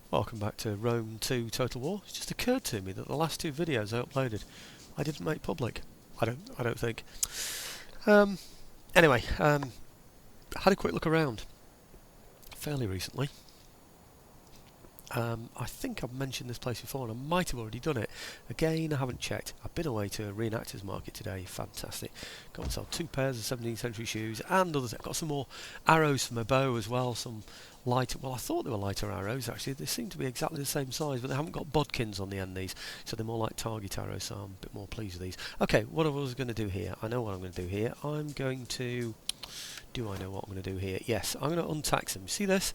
Welcome back to Rome 2 Total War. It's just occurred to me that the last two videos I uploaded I didn't make public. I don't think. Anyway, had a quick look around fairly recently. I think I've mentioned this place before and I might have already done it. Again, I haven't checked. I've been away to a reenactors market today. Fantastic. Got myself 2 pairs of 17th century shoes and others. I've got some more arrows for my bow as well. Some lighter, well, I thought they were lighter arrows actually. They seem to be exactly the same size, but they haven't got bodkins on the end, these. So they're more like target arrows, so I'm a bit more pleased with these. Okay, what I was going to do here. I know what I'm going to do here. I'm going to... Do I know what I'm going to do here? Yes, I'm going to untax them. See this?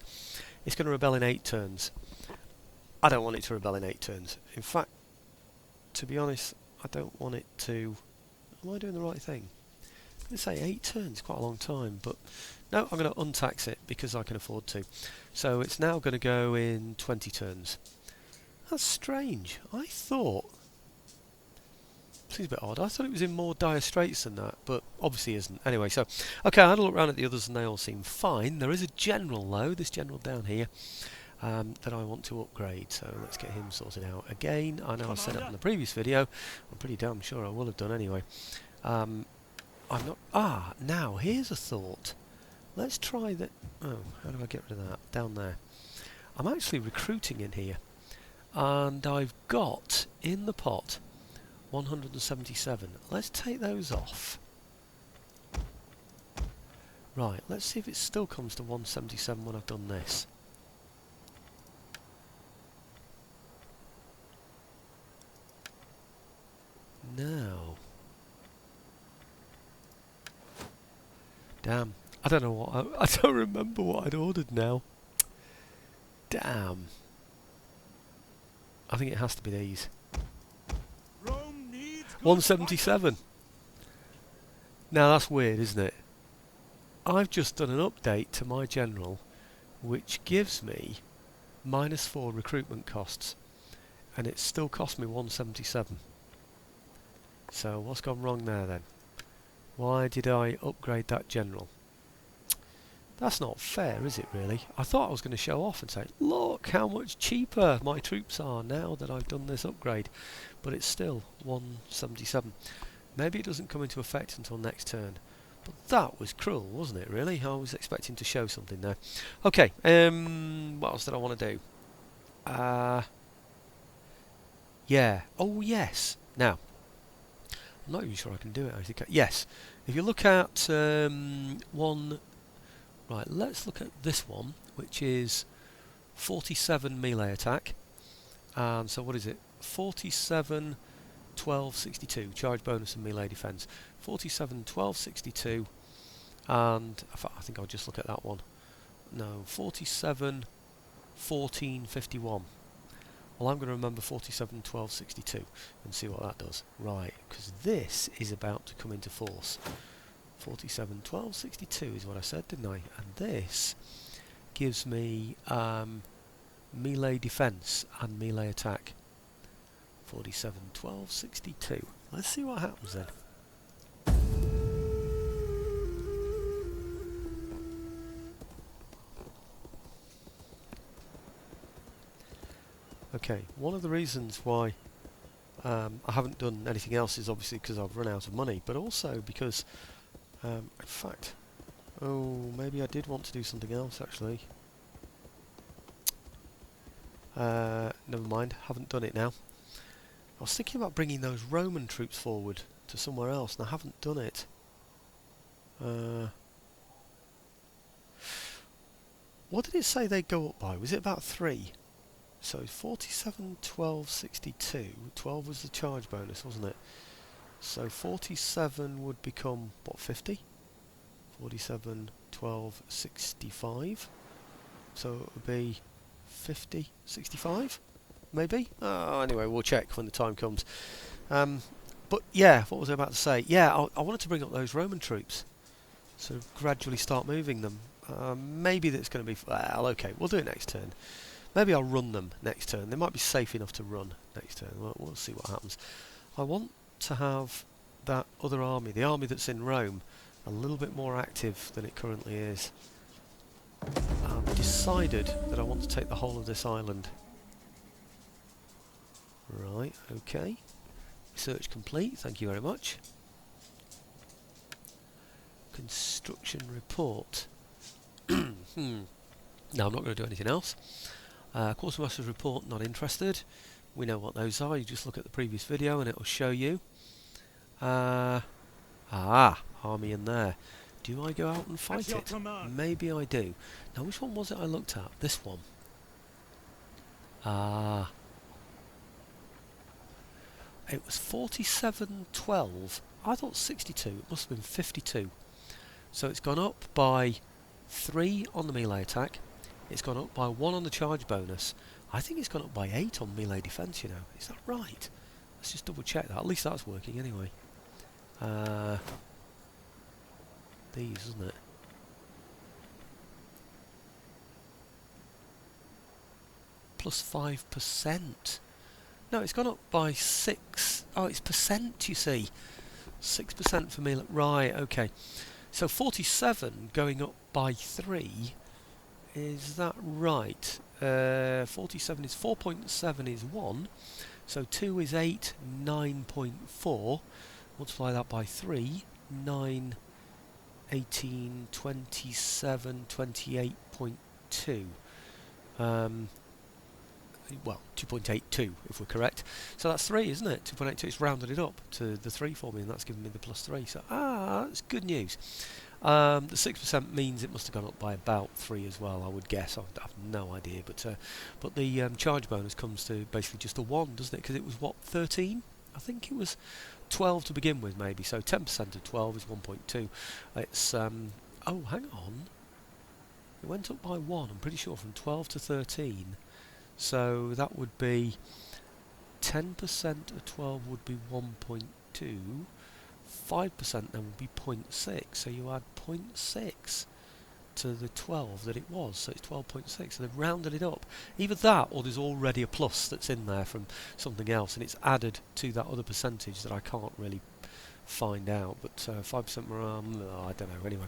It's going to rebel in 8 turns. I don't want it to rebel in 8 turns. In fact, to be honest, I don't want it to... Am I doing the right thing? I'm going to say 8 turns, quite a long time, but no, I'm going to untax it because I can afford to. So it's now going to go in 20 turns. That's strange. I thought... Seems a bit odd. I thought it was in more dire straits than that, but obviously isn't. Anyway, so... Okay, I had a look around at the others and they all seem fine. There is a general, though, this general down here. That I want to upgrade, so let's get him sorted out. Again, I know I said it on the previous video, I'm pretty damn sure I will have done anyway. I'm not... now, here's a thought. Let's try that... Oh, how do I get rid of that? Down there. I'm actually recruiting in here, and I've got, in the pot, 177. Let's take those off. Right, let's see if it still comes to 177 when I've done this. No. Damn. I don't know what I don't remember what I'd ordered now. Damn. I think it has to be these. 177. Now that's weird, isn't it? I've just done an update to my general which gives me -4 recruitment costs and it still cost me 177. So what's gone wrong there then? Why did I upgrade that general? That's not fair, is it really? I thought I was going to show off and say, look how much cheaper my troops are now that I've done this upgrade. But it's still 177. Maybe it doesn't come into effect until next turn. But that was cruel, wasn't it really? I was expecting to show something there. Okay, what else did I want to do? Yeah. Oh yes. Now, I'm not even sure I can do it. I think yes. If you look at one, right. Let's look at this one, which is 47 melee attack. And so what is it? 47, 12, 62 charge bonus and melee defense. 47, 12, 62, and I think I'll just look at that one. No, 47, 14, 51. Well, I'm going to remember 47, 12, 62 and see what that does. Right, because this is about to come into force. 47, 12, 62 is what I said, didn't I? And this gives me melee defense and melee attack. 47, 12, 62. Let's see what happens then. Okay, one of the reasons why I haven't done anything else is obviously because I've run out of money, but also because, in fact, maybe I did want to do something else actually. Never mind, haven't done it now. I was thinking about bringing those Roman troops forward to somewhere else, and I haven't done it. What did it say they go up by? Was it about 3? So 47, 12, 62. 12 was the charge bonus, wasn't it? So 47 would become, what, 50? 47, 12, 65. So it would be 50, 65? Maybe? Anyway, we'll check when the time comes. But yeah, what was I about to say? Yeah, I wanted to bring up those Roman troops. So gradually start moving them. Maybe that's going to be... Well, okay, we'll do it next turn. Maybe I'll run them next turn. They might be safe enough to run next turn. We'll see what happens. I want to have that other army, the army that's in Rome, a little bit more active than it currently is. I've decided that I want to take the whole of this island. Right, okay. Research complete, thank you very much. Construction report. No, I'm not going to do anything else. Quartermaster's report, not interested. We know what those are, you just look at the previous video and it will show you. Army in there. Do I go out and fight it? Maybe I do. Now which one was it I looked at? This one. It was 47-12. I thought 62. It must have been 52. So it's gone up by 3 on the melee attack. It's gone up by 1 on the charge bonus. I think it's gone up by 8 on melee defense, you know. Is that right? Let's just double check that. At least that's working anyway. These, isn't it? Plus 5%. No, it's gone up by 6. Oh, it's percent, you see. 6% for melee. Right, okay. So 47 going up by 3. Is that right? 47 is 4.7 is 1. So 2 is 8, 9.4. Multiply that by 3. 9, 18, 27, 28.2. Well, 2.82 if we're correct. So that's 3, isn't it? 2.82, it's rounded it up to the 3 for me, and that's given me the plus 3. So, that's good news. The 6% means it must have gone up by about 3 as well, I would guess. I have no idea. But the charge bonus comes to basically just a 1, doesn't it? Because it was, what, 13? I think it was 12 to begin with, maybe. So 10% of 12 is 1.2. It's, oh, hang on. It went up by 1, I'm pretty sure, from 12 to 13. So that would be 10% of 12 would be 1.2, 5% then would be 0.6, so you add 0.6 to the 12 that it was, so it's 12.6, so they've rounded it up. Either that or there's already a plus that's in there from something else and it's added to that other percentage that I can't really find out, but 5% morale, no, I don't know, anyway.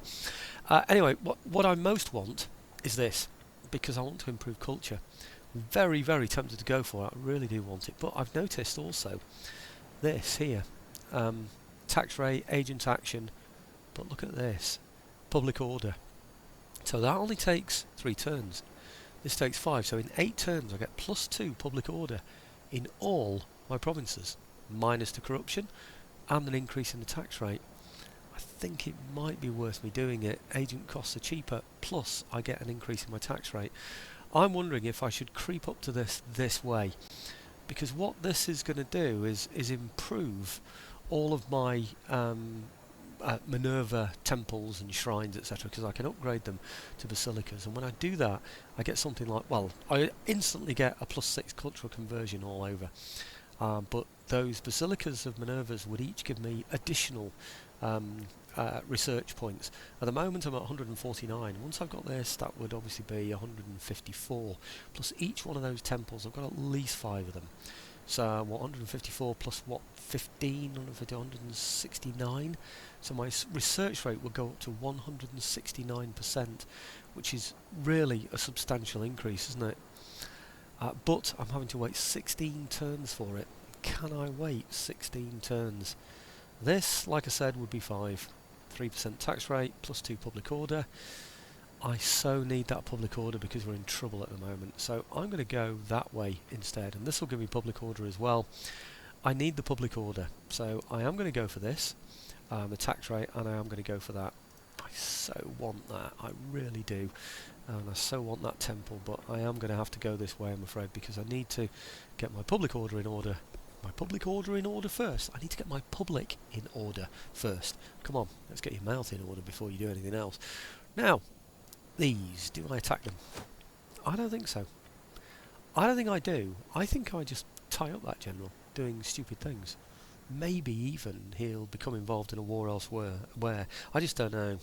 Anyway, what I most want is this, because I want to improve culture. Very, very tempted to go for it. I really do want it. But I've noticed also this here. Tax rate, agent action. But look at this. Public order. So that only takes 3 turns. This takes 5. So in 8 turns I get plus 2 public order in all my provinces. Minus the corruption and an increase in the tax rate. I think it might be worth me doing it. Agent costs are cheaper. Plus I get an increase in my tax rate. I'm wondering if I should creep up to this way, because what this is going to do is improve all of my Minerva temples and shrines, etc., because I can upgrade them to basilicas, and when I do that I get something like, well, I instantly get a plus 6 cultural conversion all over, but those basilicas of Minerva's would each give me additional research points. At the moment I'm at 149. Once I've got this, that would obviously be 154. Plus each one of those temples, I've got at least 5 of them. So what, 154 plus what, 15, 169? So my research rate will go up to 169%, which is really a substantial increase, isn't it? But I'm having to wait 16 turns for it. Can I wait 16 turns? This, like I said, would be 5. 3% tax rate, plus 2 public order. I so need that public order because we're in trouble at the moment. So I'm going to go that way instead, and this will give me public order as well. I need the public order, so I am going to go for this, the tax rate, and I am going to go for that. I so want that, I really do. And I so want that temple, but I am going to have to go this way, I'm afraid, because I need to get my public order in order. My public order in order first. I need to get my public in order first. Come on, let's get your mouth in order before you do anything else. Now, these, do I attack them? I don't think so. I don't think I do. I think I just tie up that general, doing stupid things. Maybe even he'll become involved in a war elsewhere. I just don't know.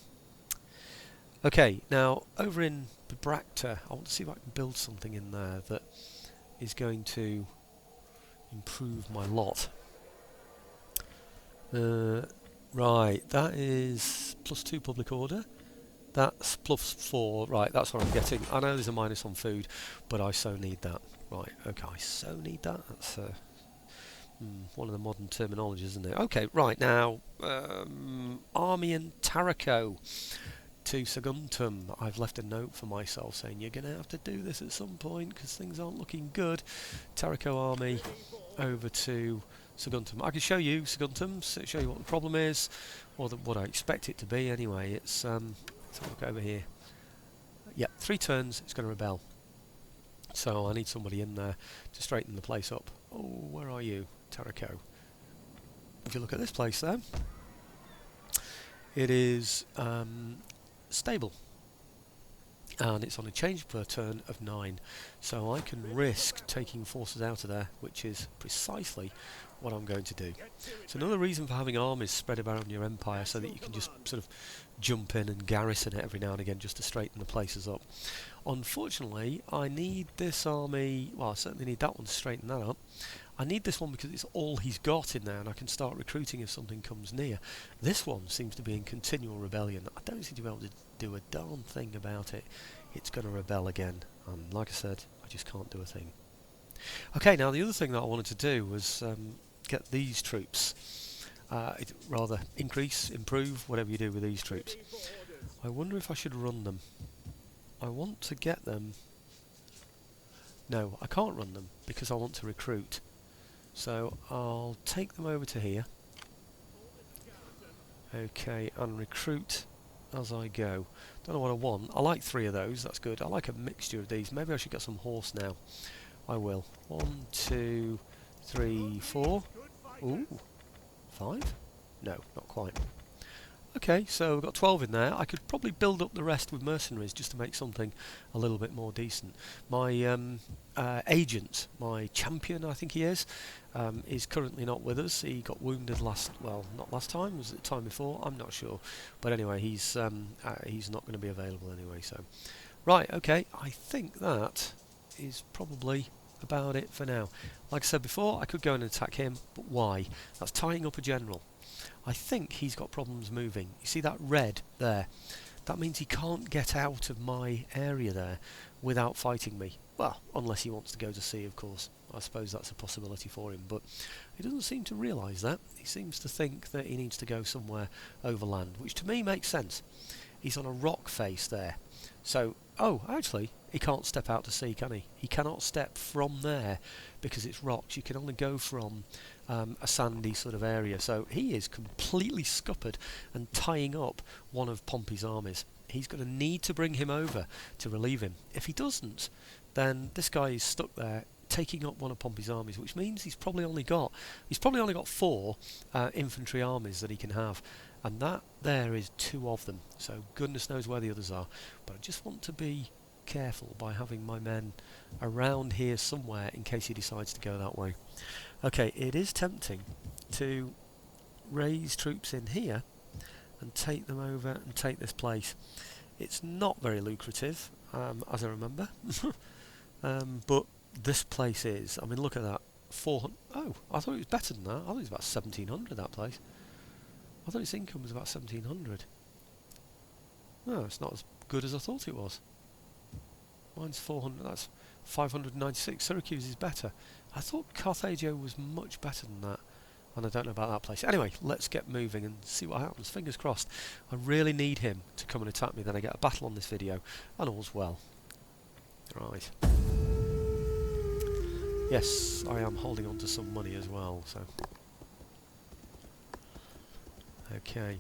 Okay, now, over in Bibracta, I want to see if I can build something in there that is going to improve my lot. Right, that is plus 2 public order. That's +4, right, that's what I'm getting. I know there's a minus on food, but I so need that. Right, okay, I so need that. That's one of the modern terminologies, isn't it? Okay, right, now, Army and Taraco to Saguntum. I've left a note for myself saying you're going to have to do this at some point because things aren't looking good. Taraco Army over to Saguntum. I can show you Saguntum, show you what the problem is, or what I expect it to be anyway. It's, let's have a look over here. Yeah, 3 turns, it's going to rebel. So I need somebody in there to straighten the place up. Oh, where are you, Taraco? If you look at this place then, it is stable. And it's on a change per turn of 9. So I can risk taking forces out of there, which is precisely what I'm going to do. So another reason for having armies spread around your empire so that you can just sort of jump in and garrison it every now and again just to straighten the places up. Unfortunately, I need this army, well I certainly need that one to straighten that up. I need this one because it's all he's got in there and I can start recruiting if something comes near. This one seems to be in continual rebellion. I don't seem to be able to do a darn thing about it. It's going to rebel again, and like I said, I just can't do a thing. Okay, now the other thing that I wanted to do was get these troops, rather increase, improve, whatever you do with these troops. I wonder if I should run them. I want to get them. No, I can't run them because I want to recruit. So I'll take them over to here. Okay, and recruit as I go. Don't know what I want. I like 3 of those, that's good. I like a mixture of these. Maybe I should get some horse now. I will. 1, 2, 3, 4. Ooh, 5? No, not quite. Okay, so we've got 12 in there. I could probably build up the rest with mercenaries just to make something a little bit more decent. My agent, my champion I think he is currently not with us. He got wounded not last time, was it the time before? I'm not sure. But anyway, he's not going to be available anyway. So, right, okay, I think that is probably about it for now. Like I said before, I could go and attack him, but why? That's tying up a general. I think he's got problems moving. You see that red there? That means he can't get out of my area there without fighting me. Well, unless he wants to go to sea, of course. I suppose that's a possibility for him, but he doesn't seem to realise that. He seems to think that he needs to go somewhere overland, which to me makes sense. He's on a rock face there. So, oh, actually, he can't step out to sea, can he? He cannot step from there because it's rocks. You can only go from a sandy sort of area. So he is completely scuppered and tying up one of Pompey's armies. He's going to need to bring him over to relieve him. If he doesn't, then this guy is stuck there taking up one of Pompey's armies, which means he's probably only got 4 infantry armies that he can have. And that there is 2 of them, so goodness knows where the others are. But I just want to be careful by having my men around here somewhere in case he decides to go that way. Okay, it is tempting to raise troops in here and take them over and take this place. It's not very lucrative, as I remember, but this place is. I mean, look at that. 400. Oh, I thought it was better than that. I thought it was about 1,700, that place. I thought its income was about 1,700. No, it's not as good as I thought it was. Mine's 400, that's 596. Syracuse is better. I thought Carthago was much better than that, and I don't know about that place. Anyway, let's get moving and see what happens. Fingers crossed. I really need him to come and attack me, then I get a battle on this video, and all's well. Right. Yes, I am holding on to some money as well, so... Okay.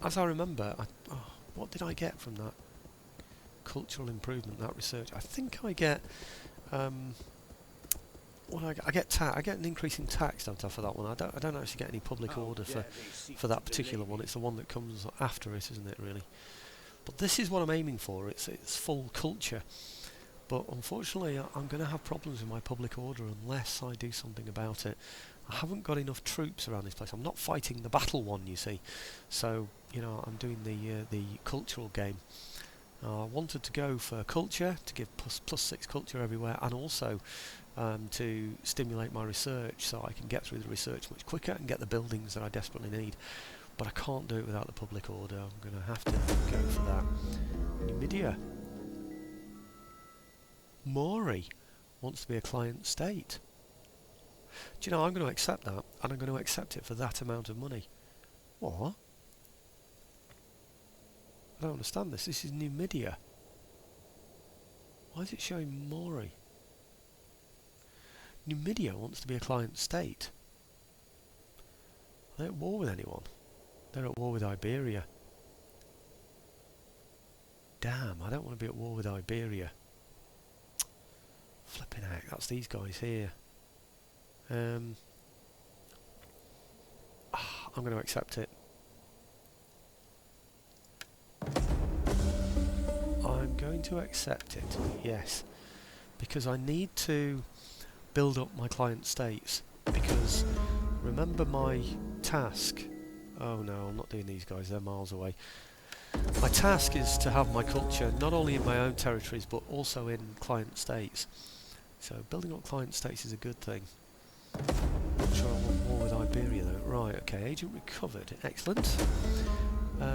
As I remember, what did I get from that cultural improvement, that research? I think I get... I get an increase in tax, don't I, for that one? I don't actually get any public order for that particular one. It's the one that comes after it, isn't it, really? But this is what I'm aiming for. It's full culture. But unfortunately, I'm going to have problems with my public order unless I do something about it. I haven't got enough troops around this place. I'm not fighting the battle one, you see. So, you know, I'm doing the cultural game. I wanted to go for culture, to give +6 culture everywhere, and also to stimulate my research so I can get through the research much quicker and get the buildings that I desperately need. but I can't do it without the public order. I'm going to have to go for that. Numidia. Mori wants to be a client state. Do you know, I'm going to accept that, and I'm going to accept it for that amount of money. What? I don't understand this. This is Numidia. Why is it showing Mori? Numidia wants to be a client state. Are they at war with anyone? They're at war with Iberia. Damn, I don't want to be at war with Iberia. Flipping heck, that's these guys here. I'm going to accept it. I'm going to accept it, yes. Because I need to build up my client states. Because remember my task. Oh no, I'm not doing these guys, they're miles away. My task is to have my culture not only in my own territories but also in client states. So building up client states is a good thing. Not sure I want more with Iberia though. Right, okay, agent recovered. Excellent.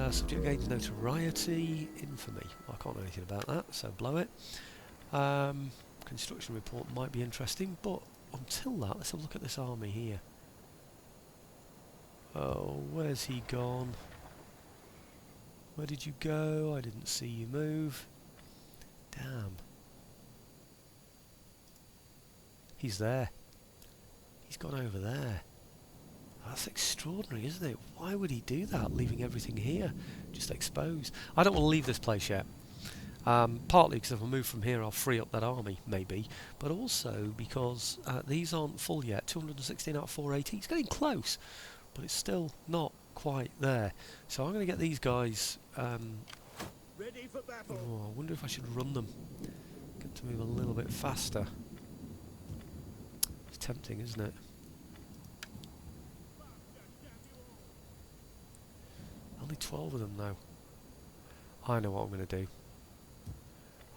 Subject gains notoriety. Infamy. Well, I can't do anything about that, so blow it. Construction report might be interesting, but until that, let's have a look at this army here. Oh, where's he gone? Where did you go? I didn't see you move. Damn. He's there. He's gone over there. That's extraordinary, isn't it? Why would he do that, leaving everything here, just exposed? I don't want to leave this place yet. Partly because if I move from here I'll free up that army, maybe, but also because these aren't full yet. 216 out of 480. It's getting close, but it's still not quite there. So I'm going to get these guys... Ready for battle. Oh, I wonder if I should run them. Get to move a little bit faster. It's tempting, isn't it? Only 12 of them now. I know what I'm going to do.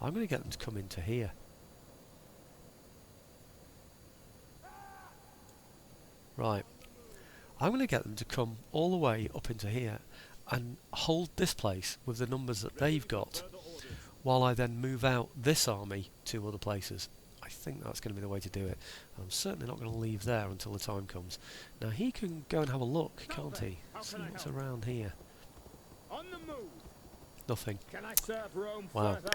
I'm going to get them to come into here. Right. I'm going to get them to come all the way up into here and hold this place with the numbers that they've got, while I then move out this army to other places. I think that's going to be the way to do it. I'm certainly not going to leave there until the time comes. Now he can go and have a look, can't he? See what's around here. On the move. Nothing. Can I serve Rome Wow. further?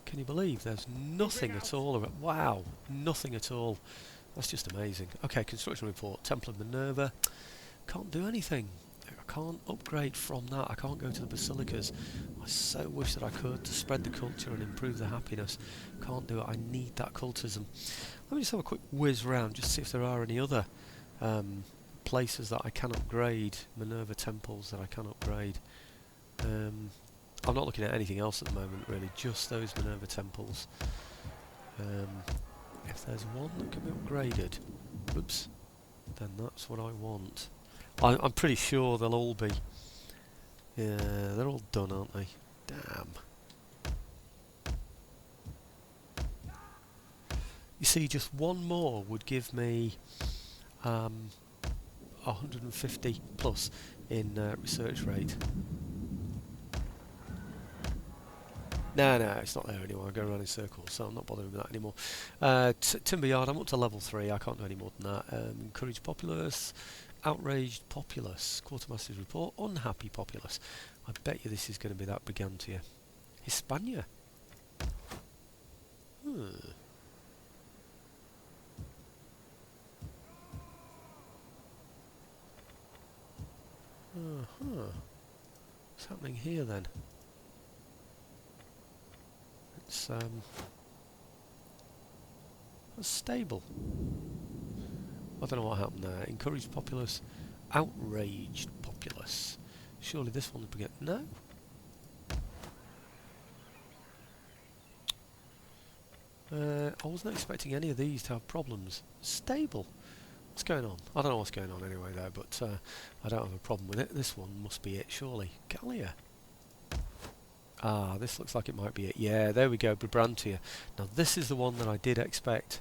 Can you believe there's nothing at all? Wow, nothing at all. That's just amazing. Okay, construction report. Temple of Minerva. Can't do anything. I can't upgrade from that. I can't go to the basilicas. I so wish that I could, to spread the culture and improve the happiness. Can't do it. I need that cultism. Let me just have a quick whiz round, just see if there are any other places that I can upgrade. Minerva temples that I can upgrade. I'm not looking at anything else at the moment, really. Just those Minerva temples. If there's one that can be upgraded, oops, then that's what I want. I'm pretty sure they'll all be. Yeah, they're all done, aren't they? Damn. You see, just one more would give me 150 plus in research rate. No, it's not there anymore. I'm going around in circles, so I'm not bothering with that anymore. Timber Yard, I'm up to level 3. I can't do any more than that. Encourage populace. Outraged populace. Quartermaster's report. Unhappy populace. I bet you this is going to be that Brigantia. Hispania. What's happening here then? It's stable. I don't know what happened there. Encouraged populace, outraged populace. Surely this one would get no. I wasn't expecting any of these to have problems. Stable. What's going on? I don't know what's going on anyway there, but I don't have a problem with it. This one must be it, surely. Gallia. Ah, this looks like it might be it. Yeah, there we go, Brabrantia. Now this is the one that I did expect.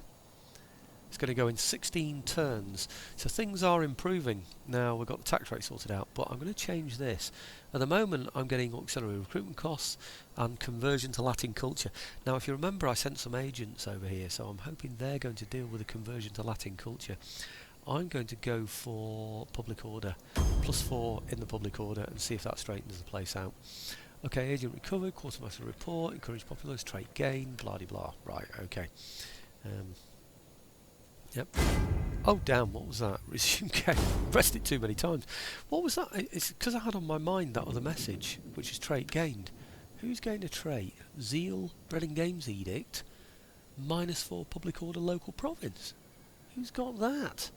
It's going to go in 16 turns. So things are improving. Now we've got the tax rate sorted out, but I'm going to change this. At the moment I'm getting auxiliary recruitment costs and conversion to Latin culture. Now if you remember, I sent some agents over here, so I'm hoping they're going to deal with the conversion to Latin culture. I'm going to go for public order, +4 in the public order, and see if that straightens the place out. Okay, agent recovered, quartermaster report, encourage populace, trait gain, blah de blah. Right, okay. Yep. Oh damn, what was that? Resume game. Pressed it too many times. What was that? It's because I had on my mind that other message, which is trait gained. Who's gained a trait? Zeal, Bread and Games Edict, -4 public order local province. Who's got that?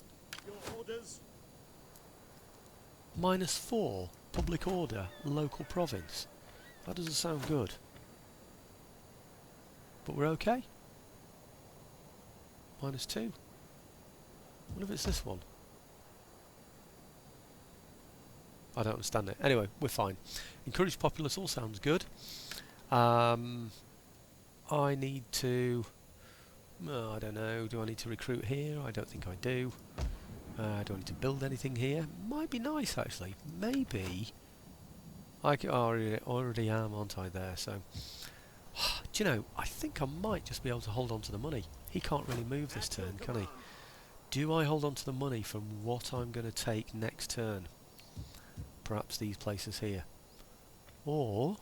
Your orders. -4 public order local province. That doesn't sound good. But we're okay. -2. What if it's this one? I don't understand it. Anyway, we're fine. Encourage populace all sounds good. I need to... I don't know. Do I need to recruit here? I don't think I do. Do I need to build anything here? Might be nice, actually. Maybe... I already am, aren't I, there? So... Do you know, I think I might just be able to hold on to the money. He can't really move this turn, can he? Do I hold on to the money from what I'm going to take next turn? Perhaps these places here. Or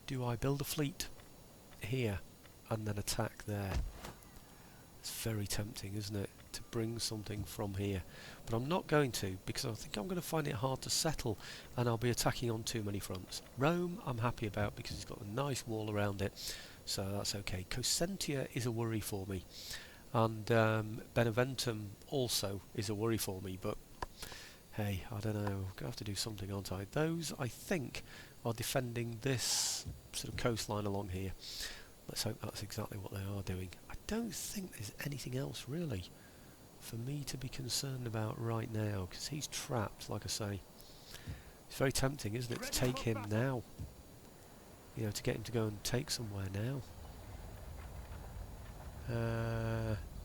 do I build a fleet here and then attack there? It's very tempting, isn't it, to bring something from here. But I'm not going to, because I think I'm going to find it hard to settle and I'll be attacking on too many fronts. Rome I'm happy about because it's got a nice wall around it, so that's okay. Cosentia is a worry for me. And Beneventum also is a worry for me, but hey, I don't know, I'm going to have to do something, aren't I? Those, I think, are defending this sort of coastline along here. Let's hope that's exactly what they are doing. I don't think there's anything else, really, for me to be concerned about right now, because he's trapped, like I say. It's very tempting, isn't it, to take him now? You know, to get him to go and take somewhere now.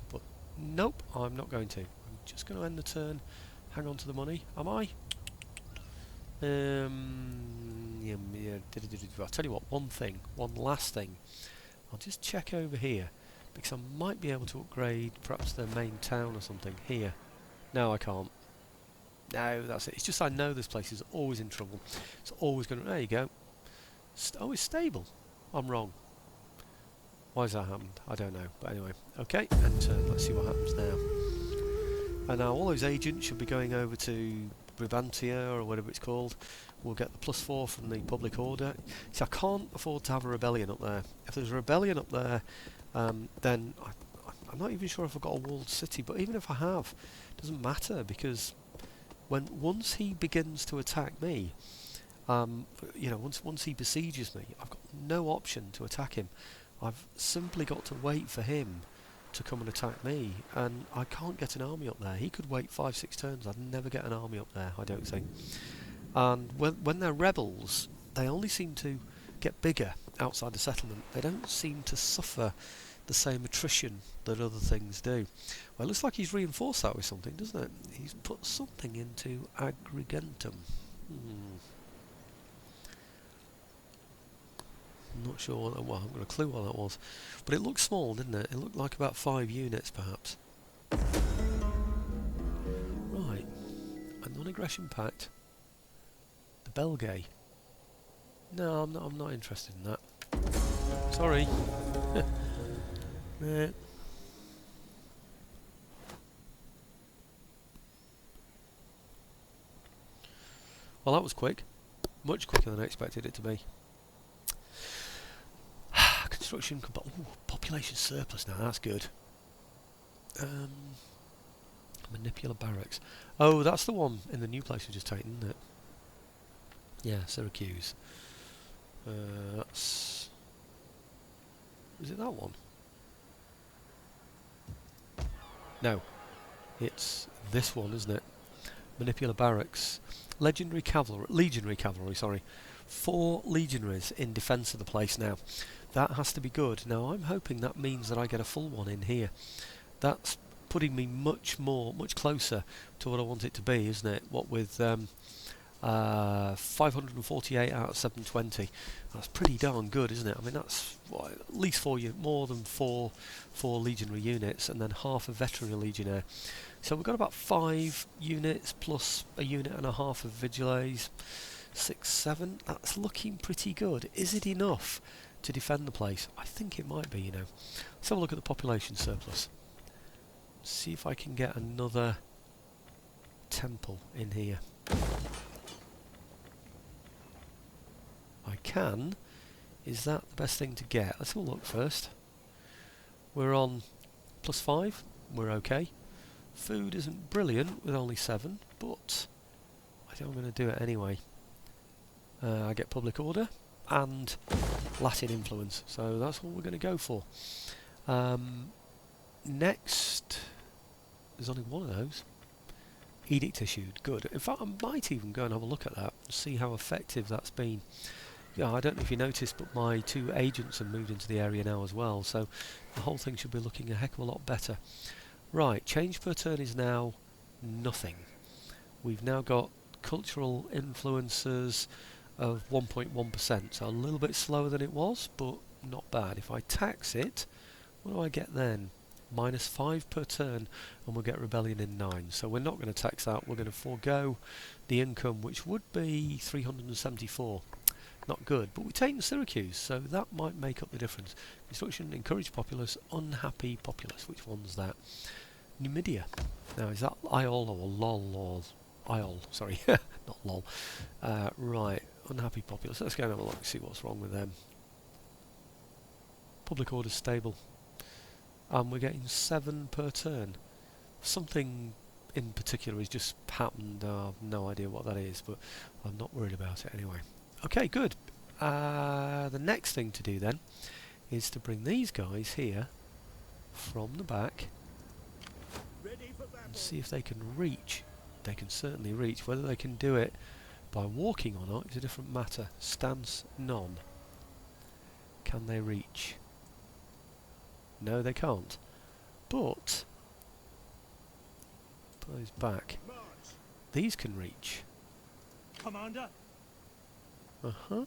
But nope, I'm not going to. I'm just going to end the turn, hang on to the money. Am I? Yeah, I'll tell you what, one last thing. I'll just check over here, because I might be able to upgrade perhaps their main town or something. Here. No, I can't. No, that's it. It's just I know this place is always in trouble. It's always going to... There you go. Oh, it's stable. I'm wrong. Why has that happened? I don't know. But anyway. Okay, and let's see what happens now. And now all those agents should be going over to Bribantia or whatever it's called. We'll get the +4 from the public order. See, I can't afford to have a rebellion up there. If there's a rebellion up there, then I'm not even sure if I've got a walled city. But even if I have, it doesn't matter, because once he begins to attack me, you know, once he besieges me, I've got no option to attack him. I've simply got to wait for him to come and attack me, and I can't get an army up there. He could wait 5-6 turns. I'd never get an army up there, I don't think. And when they're rebels, they only seem to get bigger outside the settlement. They don't seem to suffer the same attrition that other things do. Well, it looks like he's reinforced that with something, doesn't it? He's put something into Agrigentum. I'm not sure what that was. I haven't got a clue what that was. But it looked small, didn't it? It looked like about 5 units, perhaps. Right. A non-aggression pact. The Belgae. No, I'm not interested in that. Sorry. Nah. Well, that was quick. Much quicker than I expected it to be. Construction, population surplus now, that's good. Manipular barracks. Oh, that's the one in the new place we just taken, isn't it? Yeah, Syracuse. That's... Is it that one? No. It's this one, isn't it? Manipular barracks. Legionary cavalry, sorry. 4 legionaries in defence of the place now. That has to be good. Now I'm hoping that means that I get a full one in here. That's putting me much closer to what I want it to be, isn't it? What with 548 out of 720. That's pretty darn good, isn't it? I mean, that's what, at least more than four legionary units, and then half a veterinary legionnaire. So we've got about 5 units plus a unit and a half of vigiles. 6, 7. That's looking pretty good. Is it enough to defend the place? I think it might be. You know. Let's have a look at the population surplus. See if I can get another temple in here. I can. Is that the best thing to get? Let's have a look first. We're on +5. We're okay. Food isn't brilliant with only 7, but I think I'm going to do it anyway. I get public order and Latin influence, so that's what we're going to go for. Next, there's only one of those. Edict issued, good. In fact, I might even go and have a look at that and see how effective that's been. Yeah, I don't know if you noticed, but my 2 agents have moved into the area now as well, so the whole thing should be looking a heck of a lot better. Right, change per turn is now nothing. We've now got cultural influences of 1.1%, so a little bit slower than it was, but not bad. If I tax it, what do I get then? -5 per turn, and we'll get rebellion in 9. So we're not going to tax that, we're going to forego the income, which would be 374. Not good, but we're taking Syracuse, so that might make up the difference. Construction, encourage populace, unhappy populace. Which one's that? Numidia. Now, is that IOL or LOL or IOL? Sorry, not LOL. Right, unhappy populace. Let's go and have a look and see what's wrong with them. Public order stable. And we're getting 7 per turn. Something in particular has just happened. I have no idea what that is, but I'm not worried about it anyway. Okay, good. The next thing to do then is to bring these guys here from the back and see if they can reach. They can certainly reach. Whether they can do it by walking or not is a different matter. Stance none. Can they reach? No, they can't. But put those back. These can reach. Commander. Uh-huh.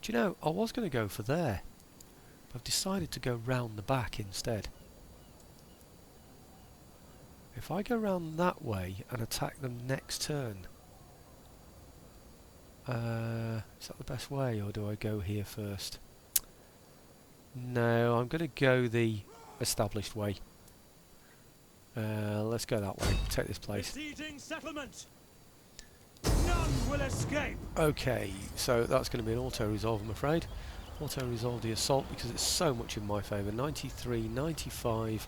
Do you know, I was going to go for there, but I've decided to go round the back instead. If I go round that way and attack them next turn, is that the best way, or do I go here first? No, I'm going to go the established way. Let's go that way. Take this place. Besieging settlement. None will escape. Okay, so that's going to be an auto-resolve, I'm afraid. Auto-resolve the assault because it's so much in my favour. 93, 95,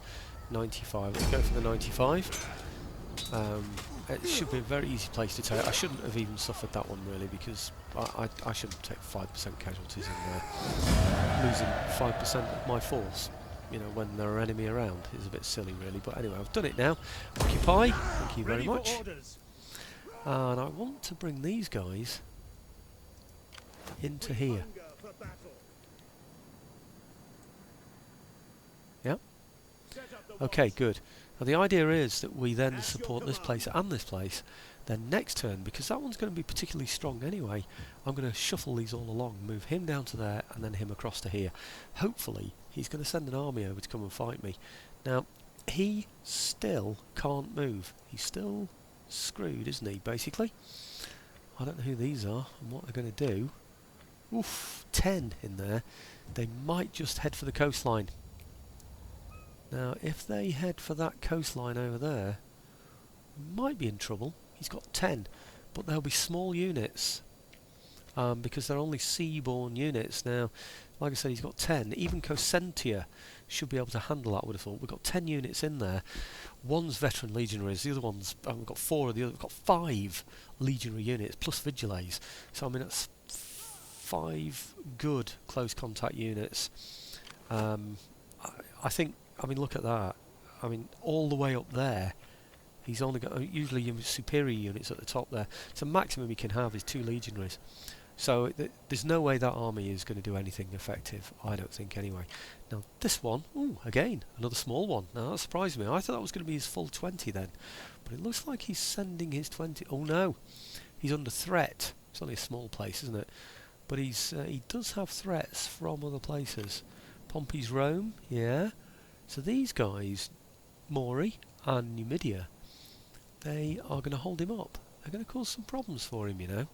95. Let's go for the 95. It should be a very easy place to take. I shouldn't have even suffered that one really, because I shouldn't take 5% casualties in there. Losing 5% of my force, you know, when there are enemy around is a bit silly really. But anyway, I've done it now. Occupy. Thank you very much. And I want to bring these guys into here. Yep. Okay, good. Now the idea is that we then support this place and this place. Then next turn, because that one's going to be particularly strong anyway, I'm going to shuffle these all along, move him down to there and then him across to here. Hopefully he's going to send an army over to come and fight me. Now he still can't move. He's still screwed, isn't he, basically? I don't know who these are and what they're going to do. Oof, 10 in there. They might just head for the coastline. Now, if they head for that coastline over there, we might be in trouble. He's got 10, but there'll be small units because they're only seaborne units. Now, like I said, he's got 10. Even Cosentia should be able to handle that, I would have thought. We've got 10 units in there. One's veteran legionaries, the other one's... we've got 4 of the other... We've got 5 legionary units, plus vigiles. So, I mean, that's 5 good close contact units. I think... I mean, look at that. I mean, all the way up there, He's only got usually your superior units at the top there. So maximum he can have is 2 legionaries. So there's no way that army is going to do anything effective, I don't think anyway. Now this one, ooh, again, another small one. Now that surprised me. I thought that was going to be his full 20 then. But it looks like he's sending his 20. Oh no, he's under threat. It's only a small place, isn't it? But he does have threats from other places. Pompey's Rome, yeah. So these guys, Maury and Numidia, they are going to hold him up. They're going to cause some problems for him, you know.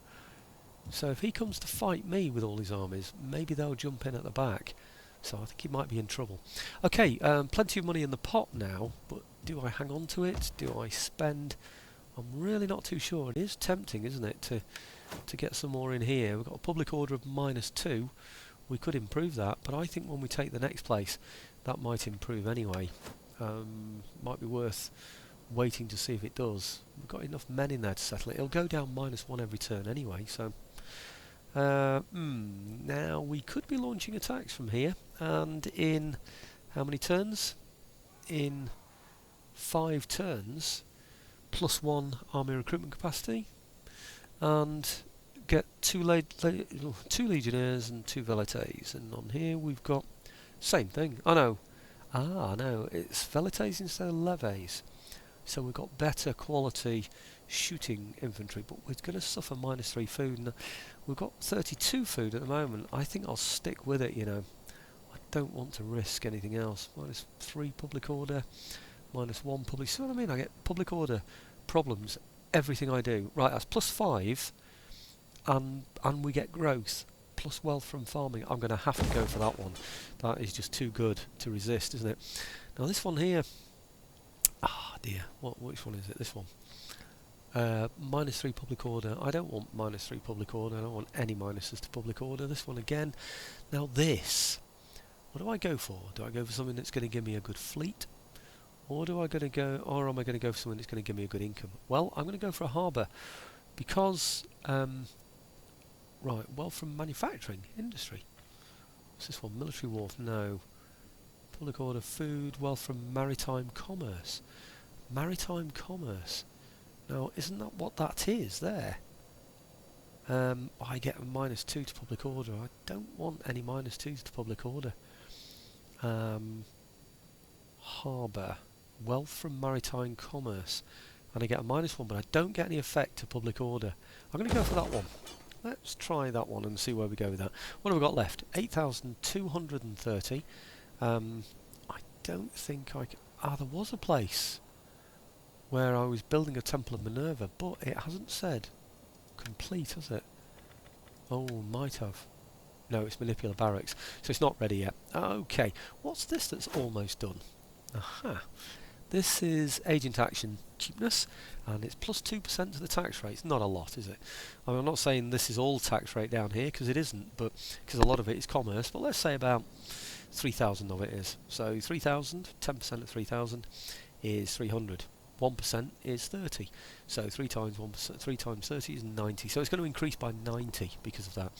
So if he comes to fight me with all his armies, maybe they'll jump in at the back. So I think he might be in trouble. Okay, plenty of money in the pot now, but do I hang on to it? Do I spend? I'm really not too sure. It is tempting, isn't it, to get some more in here. We've got a public order of -2. We could improve that, but I think when we take the next place, that might improve anyway. Might be worth waiting to see if it does. We've got enough men in there to settle it. It'll go down -1 every turn anyway, so now we could be launching attacks from here, and in how many turns? In 5 turns, +1 army recruitment capacity, and get 2 legionnaires and 2 velites. And on here we've got same thing. Oh no, no, it's velites instead of leves. So we've got better quality shooting infantry, but we're going to suffer -3 food. And we've got 32 food at the moment. I think I'll stick with it, you know. I don't want to risk anything else. -3 public order, -1 public... See what I mean? I get public order problems everything I do. Right, that's +5, and we get growth, plus wealth from farming. I'm going to have to go for that one. That is just too good to resist, isn't it? Now this one here... Ah dear, which one is it? This one. -3 public order. I don't want -3 public order. I don't want any minuses to public order. This one again. Now this, what do I go for? Do I go for something that's going to give me a good fleet, or am I going to go for something that's going to give me a good income? Well, I'm going to go for a harbour because right, wealth from manufacturing industry. What's this one? Military wharf? No. Public order, food, wealth from maritime commerce. Maritime commerce. Now, isn't that what that is there? I get a -2 to public order. I don't want any -2s to public order. Harbour. Wealth from maritime commerce. And I get a -1, but I don't get any effect to public order. I'm going to go for that one. Let's try that one and see where we go with that. What have we got left? 8,230. I don't think I can... there was a place where I was building a Temple of Minerva, but it hasn't said complete, has it? Oh, might have. No, it's Manipular Barracks, so it's not ready yet. Okay, what's this that's almost done? Aha. This is Agent Action Cheapness, and it's +2% to the tax rate. It's not a lot, is it? I mean, I'm not saying this is all tax rate down here, because it isn't, but because a lot of it is commerce, but let's say about 3,000 of it is. So 3,000, 10% of 3,000 is 300. 1% is 30. So 3 times 1%, 3 times 30 is 90. So it's going to increase by 90 because of that,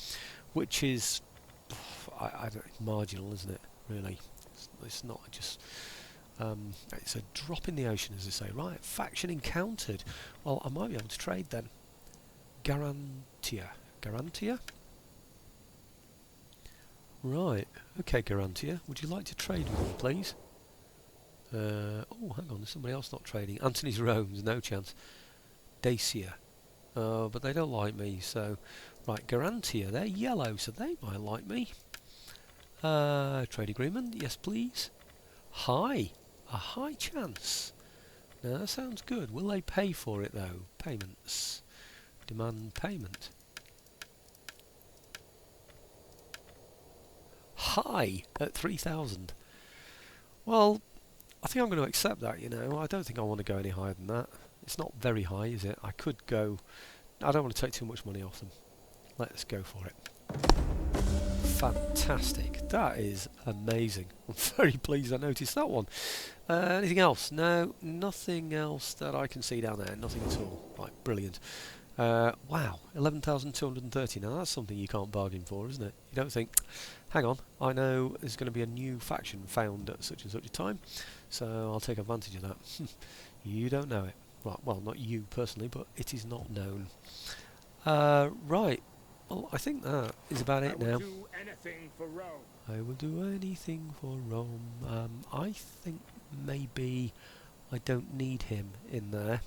which is I don't, marginal, isn't it? Really, it's not just. It's a drop in the ocean, as they say. Right, faction encountered. Well, I might be able to trade then. Garantia. Right, okay, Garantia. Would you like to trade with me, please? Oh, hang on, there's somebody else not trading. Antony's Rome, there's no chance. Dacia. But they don't like me, so... Right, Garantia, they're yellow, so they might like me. Trade agreement, yes please. High. A high chance. Now that sounds good. Will they pay for it though? Payments. Demand payment. High at 3,000. Well, I think I'm going to accept that, you know. I don't think I want to go any higher than that. It's not very high, is it? I could go... I don't want to take too much money off them. Let's go for it. Fantastic. That is amazing. I'm very pleased I noticed that one. Anything else? No, nothing else that I can see down there. Nothing at all. Right, brilliant. Wow, 11,230. Now that's something you can't bargain for, isn't it? You don't think, hang on, I know there's going to be a new faction found at such and such a time, so I'll take advantage of that. You don't know it. Right, well, not you personally, but it is not known. Right, well, I think that is about it now. do anything for Rome. I will do anything for Rome. I think maybe I don't need him in there.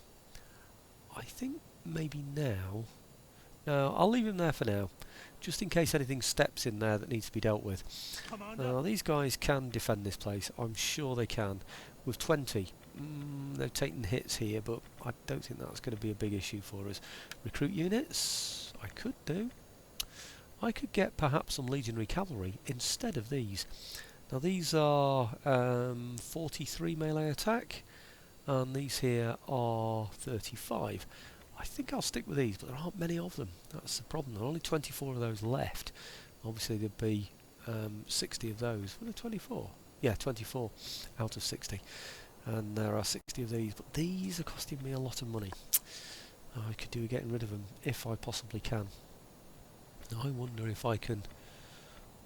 I think maybe now... No, I'll leave him there for now, just in case anything steps in there that needs to be dealt with. Commander. Now, these guys can defend this place. I'm sure they can. With 20, they've taken hits here, but I don't think that's going to be a big issue for us. Recruit units, I could do. I could get perhaps some legionary cavalry instead of these. Now these are 43 melee attack, and these here are 35. I think I'll stick with these, but there aren't many of them. That's the problem. There are only 24 of those left. Obviously there'd be 60 of those. Were there 24? Yeah, 24 out of 60. And there are 60 of these, but these are costing me a lot of money. I could do with getting rid of them if I possibly can. I wonder if I can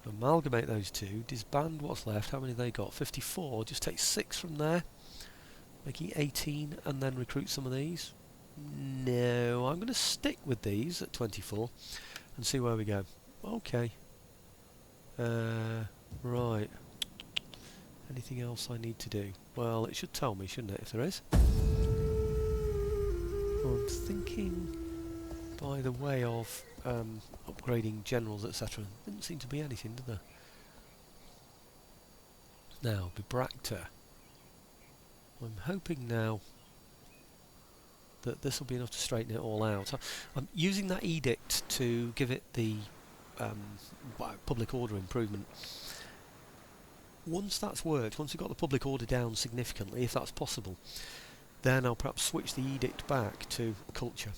amalgamate those two, disband what's left. How many have they got? 54. Just take 6 from there, making 18, and then recruit some of these. No, I'm going to stick with these at 24 and see where we go. Okay. Right. Anything else I need to do? Well, it should tell me, shouldn't it, if there is? I'm thinking by the way of upgrading generals, etc. Didn't seem to be anything, did there? Now, Bibracta. I'm hoping now that this will be enough to straighten it all out. I'm using that edict to give it the public order improvement. Once that's worked, once we've got the public order down significantly, if that's possible, then I'll perhaps switch the edict back to culture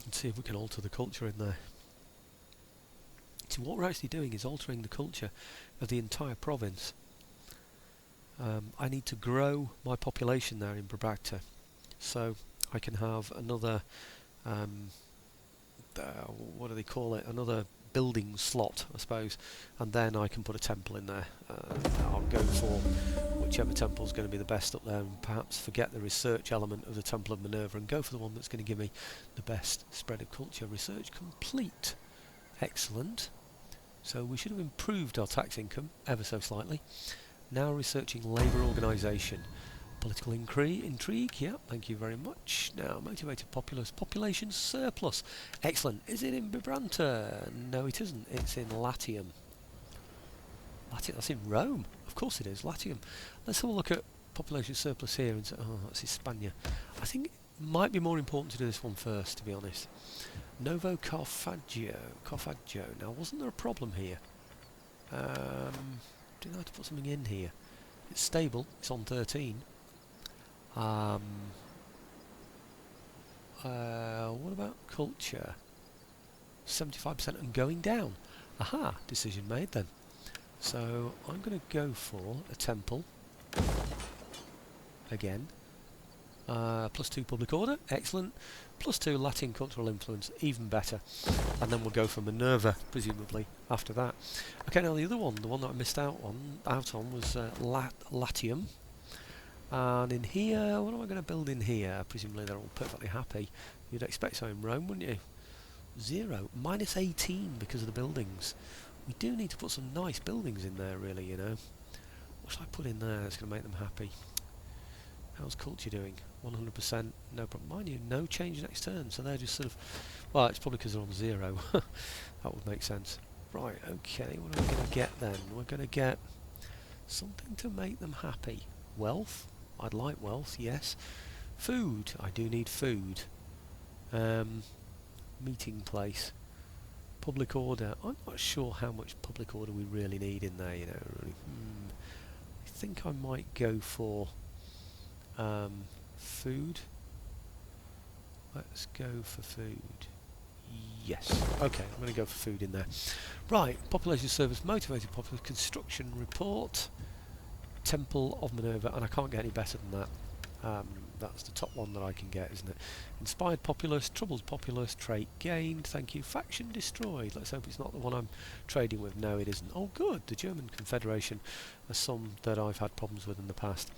and see if we can alter the culture in there. So what we're actually doing is altering the culture of the entire province. I need to grow my population there in Bibracta, so I can have another, what do they call it, another building slot, I suppose, and then I can put a temple in there. I'll go for whichever temple is going to be the best up there, and perhaps forget the research element of the Temple of Minerva and go for the one that's going to give me the best spread of culture. Research complete. Excellent. So we should have improved our tax income ever so slightly. Now researching labour organisation. Political intrigue, yeah, thank you very much. Now, motivated populace, population surplus. Excellent. Is it in Bibracta? No, it isn't. It's in Latium. Latium, that's in Rome. Of course it is, Latium. Let's have a look at population surplus here and say, oh, that's Hispania. I think it might be more important to do this one first, to be honest. Novo Carfaggio. Now, wasn't there a problem here? Did I have to put something in here? It's stable, it's on 13. What about culture? 75% and going down. Aha, decision made then. So I'm going to go for a temple again. +2 public order, excellent. +2 Latin cultural influence, even better. And then we'll go for Minerva, presumably, after that. Okay, now the other one, the one that I missed out on was Latium. And in here, what am I going to build in here? Presumably they're all perfectly happy. You'd expect so in Rome, wouldn't you? 0, -18 because of the buildings. We do need to put some nice buildings in there, really, you know. What should I put in there that's going to make them happy? How's culture doing? 100%, no problem. Mind you, no change next turn, so they're just sort of... Well, it's probably because they're on 0. That would make sense. Right, okay, what are we going to get then? We're going to get something to make them happy. Wealth? I'd like wealth, yes. Food? I do need food. Meeting place. Public order. I'm not sure how much public order we really need in there, you know. Really. I think I might go for food. Let's go for food. Yes. Okay, I'm going to go for food in there. Right, population service, motivated population, construction report, Temple of Minerva, and I can't get any better than that. That's the top one that I can get, isn't it? Inspired populace, troubled populace, trait gained, thank you. Faction destroyed. Let's hope it's not the one I'm trading with. No, it isn't. Oh, good. The German Confederation are some that I've had problems with in the past.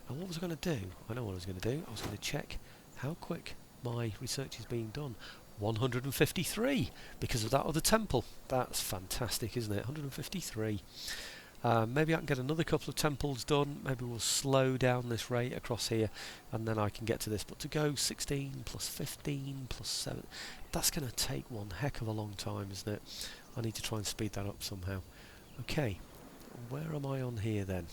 And what was I going to do? I know what I was going to do. I was going to check how quick my research is being done. 153 because of that other temple. That's fantastic, isn't it? 153. Maybe I can get another couple of temples done. Maybe we'll slow down this rate across here and then I can get to this. But to go 16 plus 15 plus 7, that's going to take one heck of a long time, isn't it? I need to try and speed that up somehow. Okay, where am I on here then?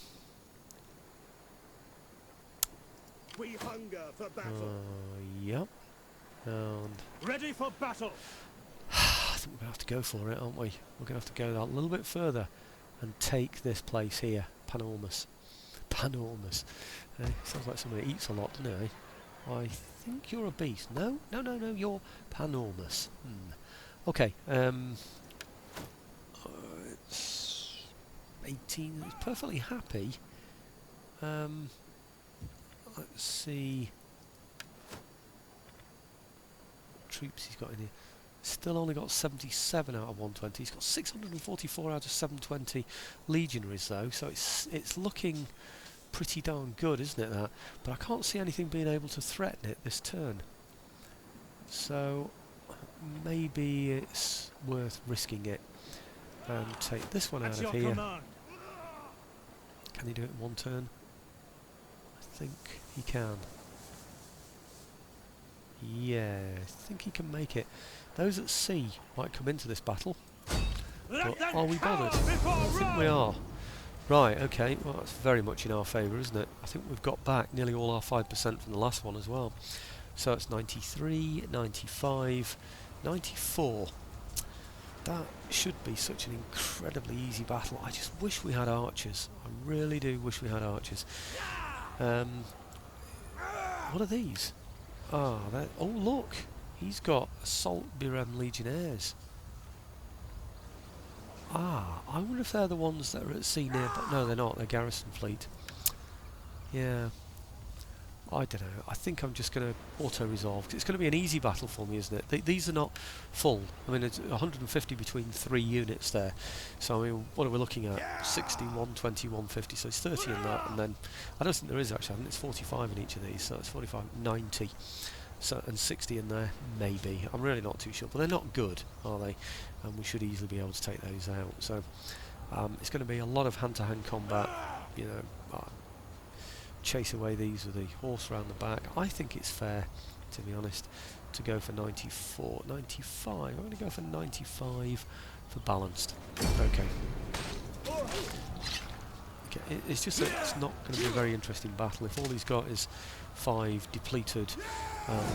We hunger for battle. Yep. And Ready for battle. I think we're going to have to go for it, aren't we? We're going to have to go a little bit further and take this place here. Panormus. Panormus. Sounds like somebody that eats a lot, doesn't it? I think you're a beast. No, no, no, no, you're Panormus. Okay, it's 18, it's perfectly happy. Let's see what troops he's got in here. Still only got 77 out of 120. He's got 644 out of 720 legionaries though, so it's looking pretty darn good, isn't it, that? But I can't see anything being able to threaten it this turn. So maybe it's worth risking it and take this one out of here. Command. Can he do it in one turn? I think he can. Yeah, I think he can make it. Those at sea might come into this battle, but are we bothered? I think we are. Right, okay, well that's very much in our favour, isn't it? I think we've got back nearly all our 5% from the last one as well. So it's 93, 95, 94. That should be such an incredibly easy battle. I just wish we had archers. I really do wish we had archers. What are these? Ah, oh look! He's got Assault Birem Legionnaires. Ah, I wonder if they're the ones that are at sea near, but no they're not, they're garrison fleet. Yeah, I don't know, I think I'm just going to auto-resolve, 'cause it's going to be an easy battle for me, isn't it? These are not full, I mean it's 150 between 3 units there, so I mean what are we looking at? 60, 120, 150, so it's 30 in that, and then, I don't think there is actually, I think it's 45 in each of these, so it's 45, 90. So, and 60 in there, maybe. I'm really not too sure, but they're not good, are they? And we should easily be able to take those out. So it's going to be a lot of hand-to-hand combat. You know, chase away these with the horse around the back. I think it's fair, to be honest, to go for 94, 95. I'm going to go for 95 for balanced. Okay. It's just that it's not going to be a very interesting battle if all he's got is 5 depleted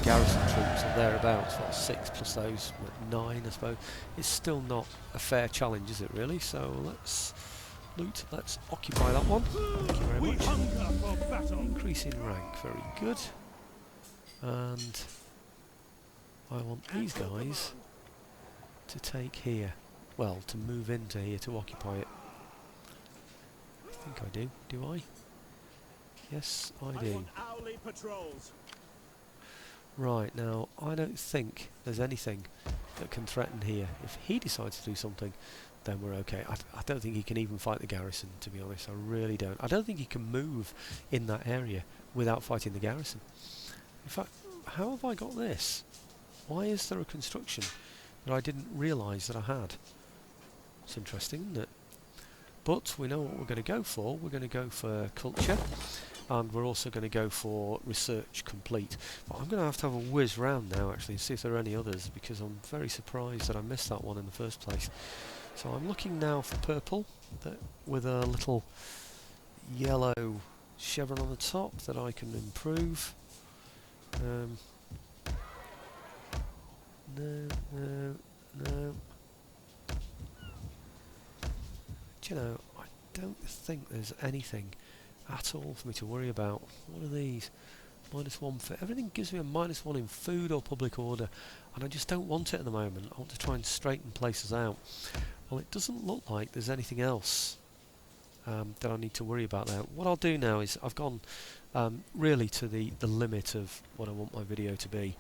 garrison troops or thereabouts. What, 6 plus those, what, 9 I suppose. It's still not a fair challenge, is it really? So let's loot, let's occupy that one. Thank you very much. Hunger for battle. Increase in rank, very good. And I want these guys to take here. Well, to move into here to occupy it. I think I do. Do I? Yes, I do. want hourly patrols. Right, now, I don't think there's anything that can threaten here. If he decides to do something, then we're okay. I don't think he can even fight the garrison, to be honest. I really don't. I don't think he can move in that area without fighting the garrison. In fact, how have I got this? Why is there a construction that I didn't realise that I had? It's interesting, isn't it? But we know what we're going to go for. We're going to go for culture, and we're also going to go for research complete. But I'm going to have a whiz round now actually and see if there are any others, because I'm very surprised that I missed that one in the first place. So I'm looking now for purple with a little yellow chevron on the top that I can improve. No, no, no. Do you know, I don't think there's anything at all for me to worry about. What are these? -1 for everything gives me a -1 in food or public order, and I just don't want it at the moment. I want to try and straighten places out. Well, it doesn't look like there's anything else that I need to worry about there. What I'll do now is I've gone really to the limit of what I want my video to be.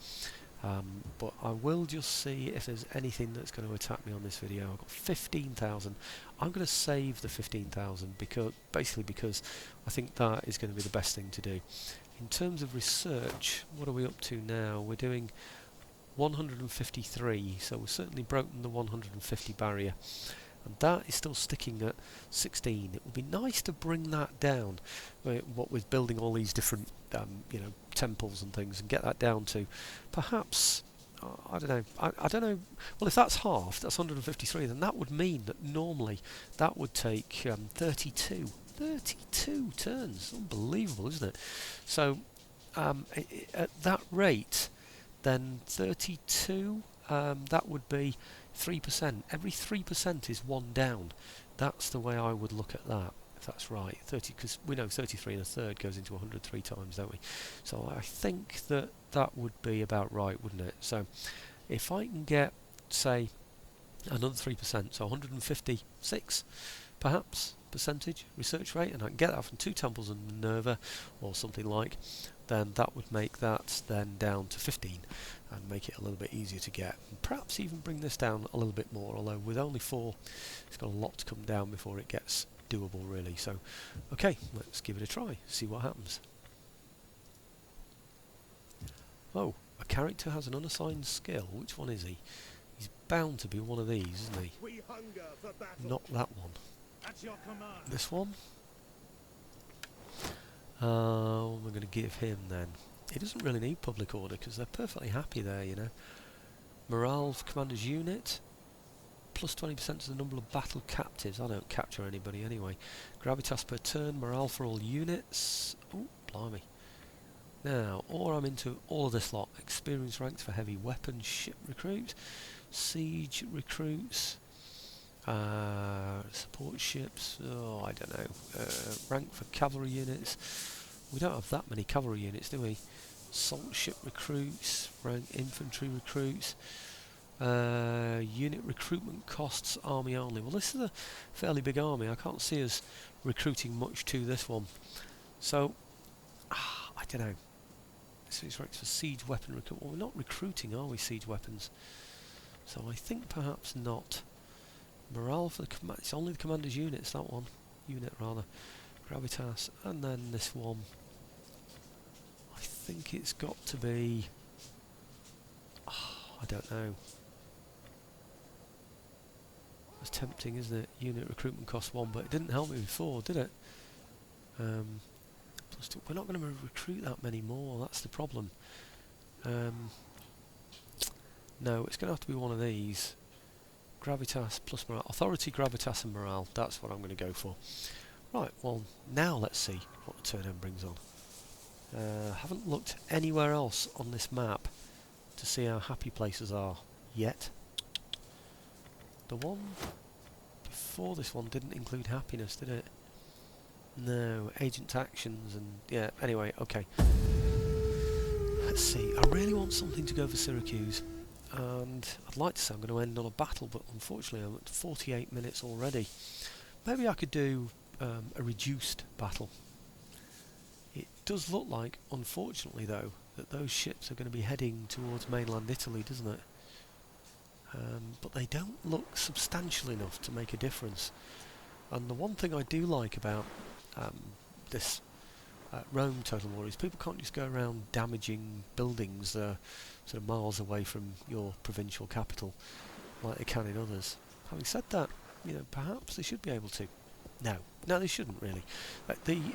But I will just see if there's anything that's going to attack me on this video. I've got 15,000. I'm going to save the 15,000 because I think that is going to be the best thing to do. In terms of research, what are we up to now? We're doing 153, so we've certainly broken the 150 barrier. And that is still sticking at 16. It would be nice to bring that down, what with building all these different, temples and things, and get that down to perhaps, I don't know. I don't know. Well, if that's half, that's 153. Then that would mean that normally that would take 32 turns. Unbelievable, isn't it? So at that rate, then 32. That would be 3%. Every 3% is one down. That's the way I would look at that, if that's right. 30, because we know 33 and a third goes into 103 times, don't we? So I think that that would be about right, wouldn't it? So if I can get, say, another 3%, so 156 perhaps percentage research rate, and I can get that from 2 temples and Minerva or something like, then that would make that then down to 15 and make it a little bit easier to get, and perhaps even bring this down a little bit more, although with only 4 it's got a lot to come down before it gets doable really. So okay, let's give it a try, see what happens. Oh, a character has an unassigned skill. Which one is he? He's bound to be one of these, isn't he? We hunger for battle. Not that one. At your command. This one? What am I going to give him then? He doesn't really need public order because they're perfectly happy there, you know. Morale for commander's unit. Plus 20% to the number of battle captives. I don't capture anybody anyway. Gravitas per turn. Morale for all units. Oh, blimey. Now, or I'm into all of this lot. Experience ranks for heavy weapons, ship recruits, siege recruits, support ships. Oh, I don't know. Rank for cavalry units. We don't have that many cavalry units, do we? Assault ship recruits, rank infantry recruits, unit recruitment costs, army only. Well, this is a fairly big army. I can't see us recruiting much to this one. So, I don't know. This ranks for siege weapon recruit. Well, we're not recruiting, are we, siege weapons? So I think perhaps not. Morale for the command. It's only the commander's units, that one. Unit, rather. Gravitas. And then this one. I think it's got to be... I don't know. It's tempting, isn't it? Unit recruitment cost 1, but it didn't help me before, did it? Plus 2. We're not going to recruit that many more, that's the problem. No, it's going to have to be one of these. Gravitas plus morale. Authority, gravitas and morale. That's what I'm going to go for. Right, well, now let's see what the turn end brings on. Haven't looked anywhere else on this map to see how happy places are yet. The one before this one didn't include happiness, did it? No, agent actions and... yeah, anyway, okay. Let's see. I really want something to go for Syracuse. And I'd like to say I'm going to end on a battle, but unfortunately I'm at 48 minutes already. Maybe I could do a reduced battle. It does look like, unfortunately though, that those ships are going to be heading towards mainland Italy, doesn't it? But they don't look substantial enough to make a difference. And the one thing I do like about this Rome Total War is people can't just go around damaging buildings sort of miles away from your provincial capital like they can in others. Having said that, you know, perhaps they should be able to. No, they shouldn't really.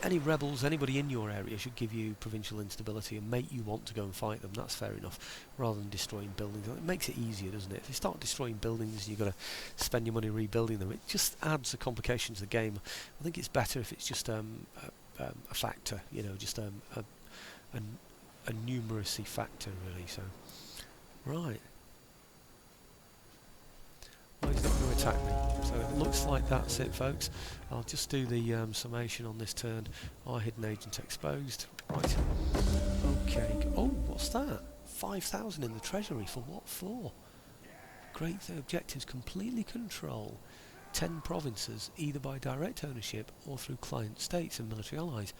Any rebels, anybody in your area should give you provincial instability and make you want to go and fight them. That's fair enough, rather than destroying buildings. It makes it easier, doesn't it? If you start destroying buildings and you've got to spend your money rebuilding them, it just adds a complication to the game. I think it's better if it's just a factor, you know, just a numeracy factor, really. So, right. Well, he's not going to attack me, so it looks like that's it, folks. I'll just do the summation on this turn. Our hidden agent exposed. Right. Okay. Oh, what's that? 5,000 in the treasury. For what for? Great objectives completely control. 10 provinces either by direct ownership or through client states and military allies.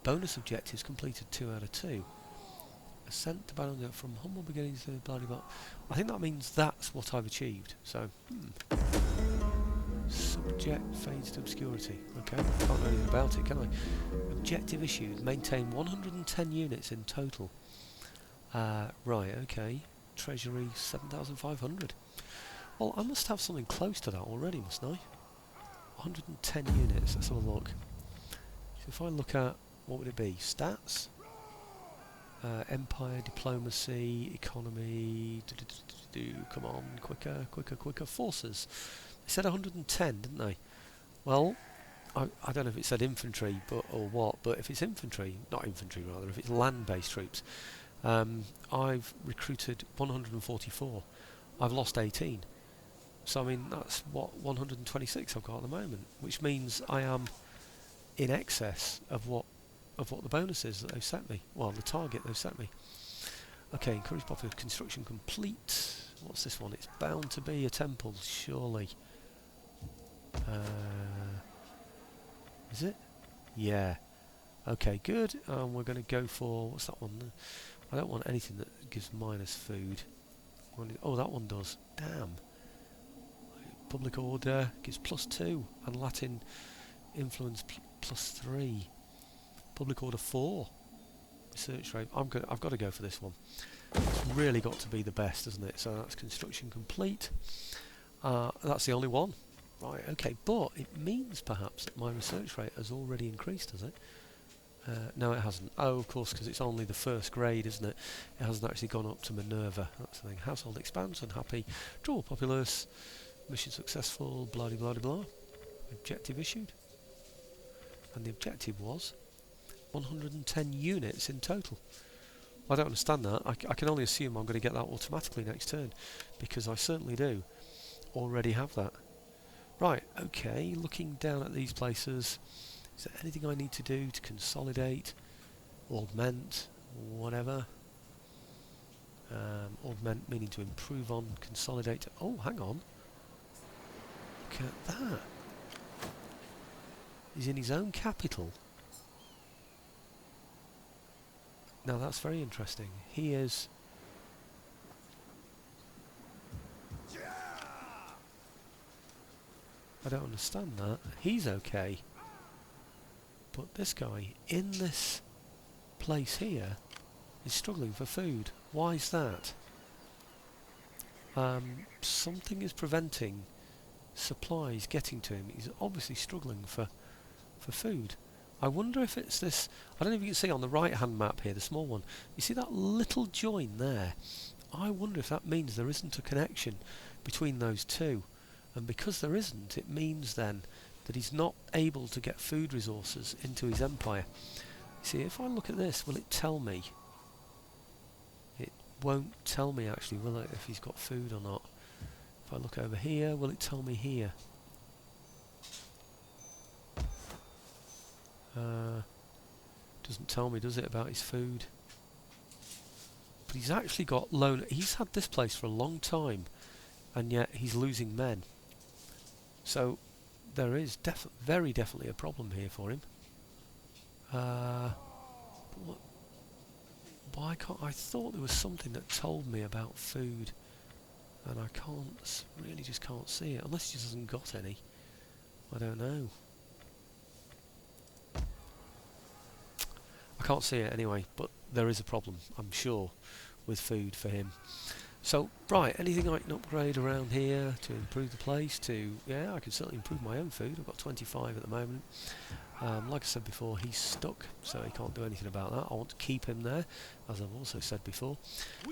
Bonus objectives completed 2 out of 2. Ascent to battle from humble beginnings to bloody blah. I think that means that's what I've achieved. So, subject fades to obscurity. Okay, can't know anything about it, can I? Objective issued. Maintain 110 units in total. Right, okay. Treasury 7,500. Well, I must have something close to that already, mustn't I? 110 units. Let's have a look. So if I look at, what would it be? Stats? Empire, diplomacy, economy. Come on, quicker, quicker, quicker. Forces. They said 110, didn't they? Well, I don't know if it said infantry, or what. But if it's infantry, not infantry rather, if it's land-based troops, I've recruited 144. I've lost 18. So I mean that's what 126 I've got at the moment, which means I am in excess of what the bonus is that they've set me. Well, the target they've set me. Okay, encourage popular construction complete. What's this one? It's bound to be a temple, surely. Is it? Yeah. Okay, good. We're going to go for, what's that one? I don't want anything that gives minus food. Oh, that one does. Damn. Public order gives +2 and Latin influence +3. Public order 4. Research rate. I've got to go for this one. It's really got to be the best, hasn't it? So that's construction complete. That's the only one. Right, okay, but it means perhaps that my research rate has already increased, has it? No, it hasn't. Oh, of course, because it's only the first grade, isn't it? It hasn't actually gone up to Minerva. That's the thing. Household expands, unhappy. Draw populace. Mission successful. Blah blah blah blah. Objective issued. And the objective was 110 units in total. I don't understand that. I can only assume I'm going to get that automatically next turn, because I certainly do already have that. Right, okay, looking down at these places, is there anything I need to do to consolidate, augment, whatever? Augment meaning to improve on, consolidate. Oh, hang on. Look at that. He's in his own capital. Now that's very interesting. He is... I don't understand that. He's okay. But this guy, in this place here, is struggling for food. Why is that? Something is preventing supplies getting to him. He's obviously struggling for food. I wonder if it's this... I don't know if you can see on the right hand map here, the small one. You see that little join there? I wonder if that means there isn't a connection between those two. And because there isn't, it means then that he's not able to get food resources into his empire. See, if I look at this, will it tell me? It won't tell me actually, will it, if he's got food or not? If I look over here, will it tell me here? Doesn't tell me, does it, about his food? But he's actually got loan. He's had this place for a long time, and yet he's losing men. So there is very definitely a problem here for him. Why can't I thought there was something that told me about food, and I can't really just can't see it unless he just hasn't got any. I don't know. I can't see it anyway, but there is a problem, I'm sure, with food for him. So, right, anything I can upgrade around here to improve the place yeah, I can certainly improve my own food. I've got 25 at the moment. Like I said before, he's stuck, so he can't do anything about that. I want to keep him there, as I've also said before.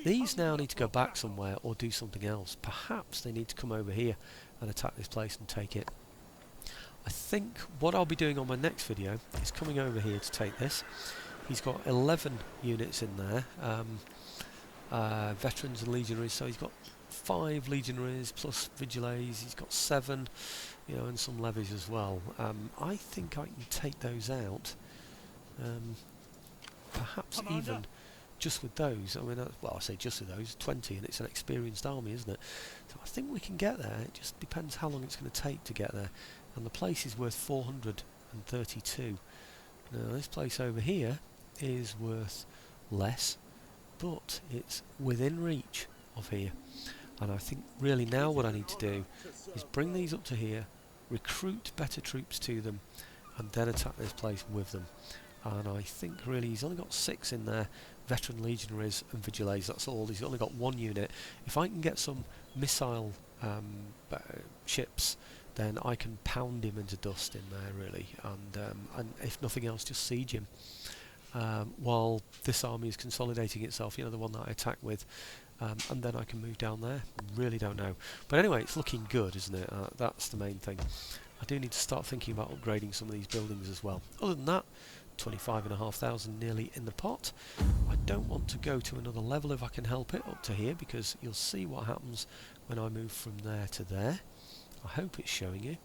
These now need to go back somewhere or do something else. Perhaps they need to come over here and attack this place and take it. I think what I'll be doing on my next video is coming over here to take this. He's got 11 units in there. Veterans and legionaries, so he's got 5 legionaries plus vigiles. He's got 7, you know, and some levies as well. I think I can take those out. Perhaps Commander. even just with those, I mean, well, I say just with those, 20, and it's an experienced army, isn't it? So I think we can get there. It just depends how long it's going to take to get there. And the place is worth 432. Now this place over here is worth less, but it's within reach of here. And I think really now what I need to do is bring these up to here, recruit better troops to them, and then attack this place with them. And I think really he's only got 6 in there, veteran legionaries and vigiles, that's all. He's only got 1 unit. If I can get some missile ships, then I can pound him into dust in there really, and if nothing else, just siege him. While this army is consolidating itself, the one that I attack with, and then I can move down there. Really don't know. But anyway, it's looking good, isn't it? That's the main thing. I do need to start thinking about upgrading some of these buildings as well. Other than that, 25,500 nearly in the pot. I don't want to go to another level if I can help it up to here, because you'll see what happens when I move from there to there. I hope it's showing you.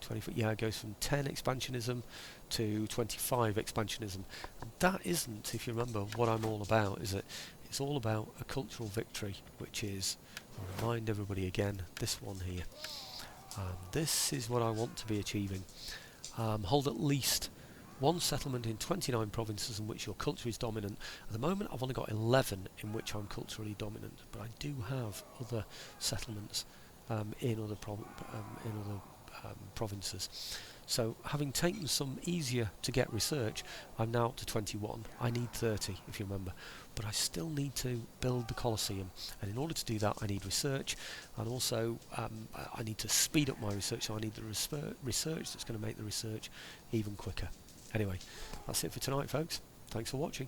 20 yeah, it goes from 10 expansionism to 25 expansionism. And that isn't, if you remember, what I'm all about, is it? It's all about a cultural victory, which is, I'll remind everybody again, this one here. This is what I want to be achieving. Hold at least 1 settlement in 29 provinces in which your culture is dominant. At the moment I've only got 11 in which I'm culturally dominant, but I do have other settlements in other provinces. So having taken some easier to get research, I'm now up to 21. I need 30 if you remember, but I still need to build the Colosseum, and in order to do that I need research, and also I need to speed up my research, so I need the research that's going to make the research even quicker. Anyway, that's it for tonight folks, thanks for watching.